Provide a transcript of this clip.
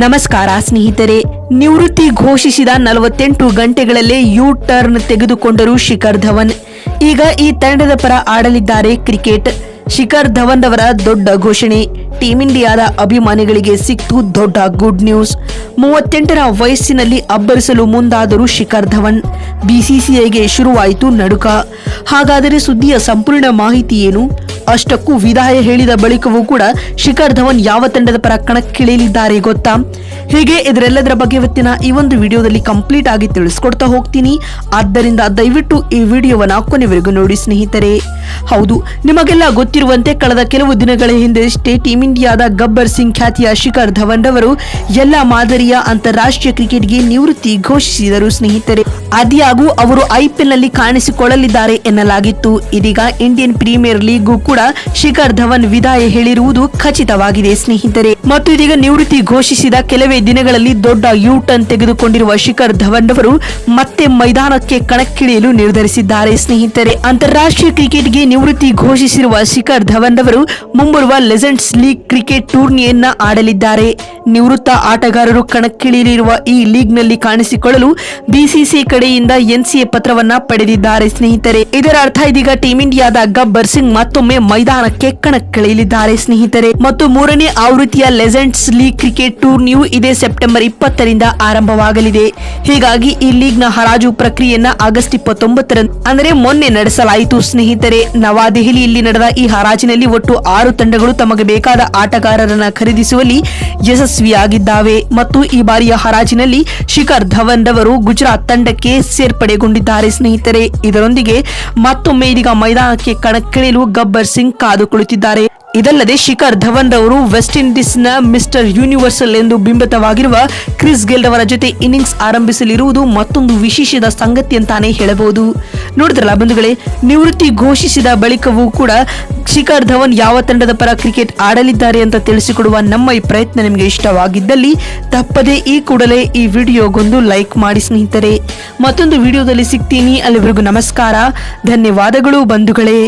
ನಮಸ್ಕಾರ ಸ್ನೇಹಿತರೆ. ನಿವೃತ್ತಿ ಘೋಷಿಸಿದ 48 ಗಂಟೆಗಳಲ್ಲೇ ಯು ಟರ್ನ್ ತೆಗೆದುಕೊಂಡರು ಶಿಖರ್ ಧವನ್. ಈಗ ಈ ತಂಡದ ಪರ ಆಡಲಿದ್ದಾರೆ ಕ್ರಿಕೆಟ್. ಶಿಖರ್ ಧವನ್ ಅವರ ದೊಡ್ಡ ಘೋಷಣೆ. ಟೀಂ ಇಂಡಿಯಾದ ಅಭಿಮಾನಿಗಳಿಗೆ ಸಿಕ್ತು ದೊಡ್ಡ ಗುಡ್ ನ್ಯೂಸ್. 38ರ ವಯಸ್ಸಿನಲ್ಲಿ ಅಬ್ಬರಿಸಲು ಮುಂದಾದರು ಶಿಖರ್ ಧವನ್. ಬಿಸಿಸಿಐಗೆ ಶುರುವಾಯಿತು ನಡುಕ. ಹಾಗಾದರೆ ಸುದ್ದಿಯ ಸಂಪೂರ್ಣ ಮಾಹಿತಿ ಏನು? ಅಷ್ಟಕ್ಕೂ ವಿದಾಯ ಹೇಳಿದ ಬಳಿಕವೂ ಕೂಡ ಶಿಖರ್ ಧವನ್ ಯಾವ ತಂಡದ ಪರ ಕಣಕ್ಕಿಳಿಯಲಿದ್ದಾರೆ ಗೊತ್ತಾ? ಹೀಗೆ ಇದರೆಲ್ಲದರ ಬಗ್ಗೆ ಇವತ್ತಿನ ಈ ಒಂದು ವಿಡಿಯೋದಲ್ಲಿ ಕಂಪ್ಲೀಟ್ ಆಗಿ ತಿಳಿಸ್ಕೊಡ್ತಾ ಹೋಗ್ತೀನಿ. ಆದ್ದರಿಂದ ದಯವಿಟ್ಟು ಈ ವಿಡಿಯೋವನ್ನ ಕೊನೆವರೆಗೂ ನೋಡಿ ಸ್ನೇಹಿತರೆ. ಹೌದು, ನಿಮಗೆಲ್ಲ ಗೊತ್ತಿರುವಂತೆ ಕಳೆದ ಕೆಲವು ದಿನಗಳ ಹಿಂದೆಷ್ಟೇ ಟೀಂ ಇಂಡಿಯಾದ ಗಬ್ಬರ್ ಸಿಂಗ್ ಖ್ಯಾತಿಯ ಶಿಖರ್ ಧವನ್ ಅವರು ಎಲ್ಲ ಮಾದರಿಯ ಅಂತಾರಾಷ್ಟ್ರೀಯ ಕ್ರಿಕೆಟ್ಗೆ ನಿವೃತ್ತಿ ಘೋಷಿಸಿದರು ಸ್ನೇಹಿತರೆ. ಆದ್ಯಾಗೂ ಅವರು IPL ನಲ್ಲಿ ಕಾಣಿಸಿಕೊಳ್ಳಲಿದ್ದಾರೆ ಎನ್ನಲಾಗಿತ್ತು. ಇದೀಗ ಇಂಡಿಯನ್ ಪ್ರೀಮಿಯರ್ ಲೀಗ್ ಕೂಡ ಶಿಖರ್ ಧವನ್ ವಿದಾಯ ಹೇಳಿರುವುದು ಖಚಿತವಾಗಿದೆ ಸ್ನೇಹಿತರೆ. ಮತ್ತು ಇದೀಗ ನಿವೃತ್ತಿ ಘೋಷಿಸಿದ ಕೆಲವೇ ದಿನಗಳಲ್ಲಿ ದೊಡ್ಡ ಯು ಟರ್ನ್ ತೆಗೆದುಕೊಂಡಿರುವ ಶಿಖರ್ ಧವನ್ ಅವರು ಮತ್ತೆ ಮೈದಾನಕ್ಕೆ ಕಣಕ್ಕಿಳಿಯಲು ನಿರ್ಧರಿಸಿದ್ದಾರೆ ಸ್ನೇಹಿತರೆ. ಅಂತಾರಾಷ್ಟ್ರೀಯ ಕ್ರಿಕೆಟ್ಗೆ ನಿವೃತ್ತಿ ಘೋಷಿಸಿರುವ ಶಿಖರ್ ಧವನ್ ಅವರು ಮುಂಬರುವ ಲೆಜೆಂಡ್ಸ್ ಲೀಗ್ ಕ್ರಿಕೆಟ್ ಟೂರ್ನಿಯನ್ನ ಆಡಲಿದ್ದಾರೆ. ನಿವೃತ್ತ ಆಟಗಾರರು ಕಣಕ್ಕಿಳಿಯಲಿರುವ ಈ ಲೀಗ್ ನಲ್ಲಿ ಕಾಣಿಸಿಕೊಳ್ಳಲು ಬಿಸಿಸಿಐ ಕಡೆಯಿಂದ NCA ಪತ್ರವನ್ನ ಪಡೆದಿದ್ದಾರೆ ಸ್ನೇಹಿತರೆ. ಇದರ ಅರ್ಥ ಇದೀಗ ಟೀಂ ಇಂಡಿಯಾದ ಗಬ್ಬರ್ ಸಿಂಗ್ ಮತ್ತೊಮ್ಮೆ ಮೈದಾನಕ್ಕೆ ಕಣಕ್ಕಿಳಿಯಲಿದ್ದಾರೆ ಸ್ನೇಹಿತರೆ. ಮತ್ತು 3ನೇ ಆವೃತ್ತಿಯ ಲೆಜೆಂಡ್ಸ್ ಲೀಗ್ ಕ್ರಿಕೆಟ್ ಟೂರ್ನಿಯು ಇದೇ ಸೆಪ್ಟೆಂಬರ್ 20ರಿಂದ ಆರಂಭವಾಗಲಿದೆ. ಹೀಗಾಗಿ ಈ ಲೀಗ್ ನ ಹರಾಜು ಪ್ರಕ್ರಿಯೆಯನ್ನ ಆಗಸ್ಟ್ 29ರಂದು ಅಂದರೆ ಮೊನ್ನೆ ನಡೆಸಲಾಯಿತು ಸ್ನೇಹಿತರೆ. ನವದೆಹಲಿಯಲ್ಲಿ ನಡೆದ ಈ ಹರಾಜಿನಲ್ಲಿ ಒಟ್ಟು 6 ತಂಡಗಳು ತಮಗೆ ಬೇಕಾದ ಆಟಗಾರರನ್ನ ಖರೀದಿಸುವಲ್ಲಿ ಯಶಸ್ವಿಯಾಗಿದ್ದಾವೆ. ಮತ್ತು ಈ ಬಾರಿಯ ಹರಾಜಿನಲ್ಲಿ ಶಿಖರ್ ಧವನ್ ಅವರು ಗುಜರಾತ್ ತಂಡಕ್ಕೆ ಸೇರ್ಪಡೆಗೊಂಡಿದ್ದಾರೆ ಸ್ನೇಹಿತರೆ. ಇದರೊಂದಿಗೆ ಮತ್ತೊಮ್ಮೆ ಇದೀಗ ಮೈದಾನಕ್ಕೆ ಕಣಕ್ಕಿಳಿಯಲು ಗಬ್ಬರ್ ಸಿಂಗ್ ಕಾದು ಕುಳಿತಿದ್ದಾರೆ. ಇದಲ್ಲದೆ ಶಿಖರ್ ಧವನ್ ಅವರು ವೆಸ್ಟ್ ಇಂಡೀಸ್ ನ ಮಿಸ್ಟರ್ ಯೂನಿವರ್ಸಲ್ ಎಂದು ಬಿಂಬಿತವಾಗಿರುವ ಕ್ರಿಸ್ ಗೇಲ್ ಅವರ ಜೊತೆ ಇನ್ನಿಂಗ್ಸ್ ಆರಂಭಿಸಲಿರುವುದು ಮತ್ತೊಂದು ವಿಶೇಷದ ಸಂಗತಿ ಅಂತಾನೆ ಹೇಳಬಹುದು. ನೋಡಿದ್ರಲ್ಲ ಬಂಧುಗಳೇ, ನಿವೃತ್ತಿ ಘೋಷಿಸಿದ ಬಳಿಕವೂ ಕೂಡ ಶಿಖರ್ ಧವನ್ ಯಾವ ತಂಡದ ಪರ ಕ್ರಿಕೆಟ್ ಆಡಲಿದ್ದಾರೆ ಅಂತ ತಿಳಿಸಿಕೊಡುವ ನಮ್ಮ ಈ ಪ್ರಯತ್ನ ನಿಮಗೆ ಇಷ್ಟವಾಗಿದ್ದಲ್ಲಿ ತಪ್ಪದೆ ಈ ಕೂಡಲೇ ಈ ವಿಡಿಯೋಗೊಂದು ಲೈಕ್ ಮಾಡಿ ಸ್ನೇಹಿತರೆ. ಮತ್ತೊಂದು ವಿಡಿಯೋದಲ್ಲಿ ಸಿಗ್ತೀನಿ. ಅಲ್ಲಿವರೆಗೂ ನಮಸ್ಕಾರ, ಧನ್ಯವಾದಗಳು ಬಂಧುಗಳೇ.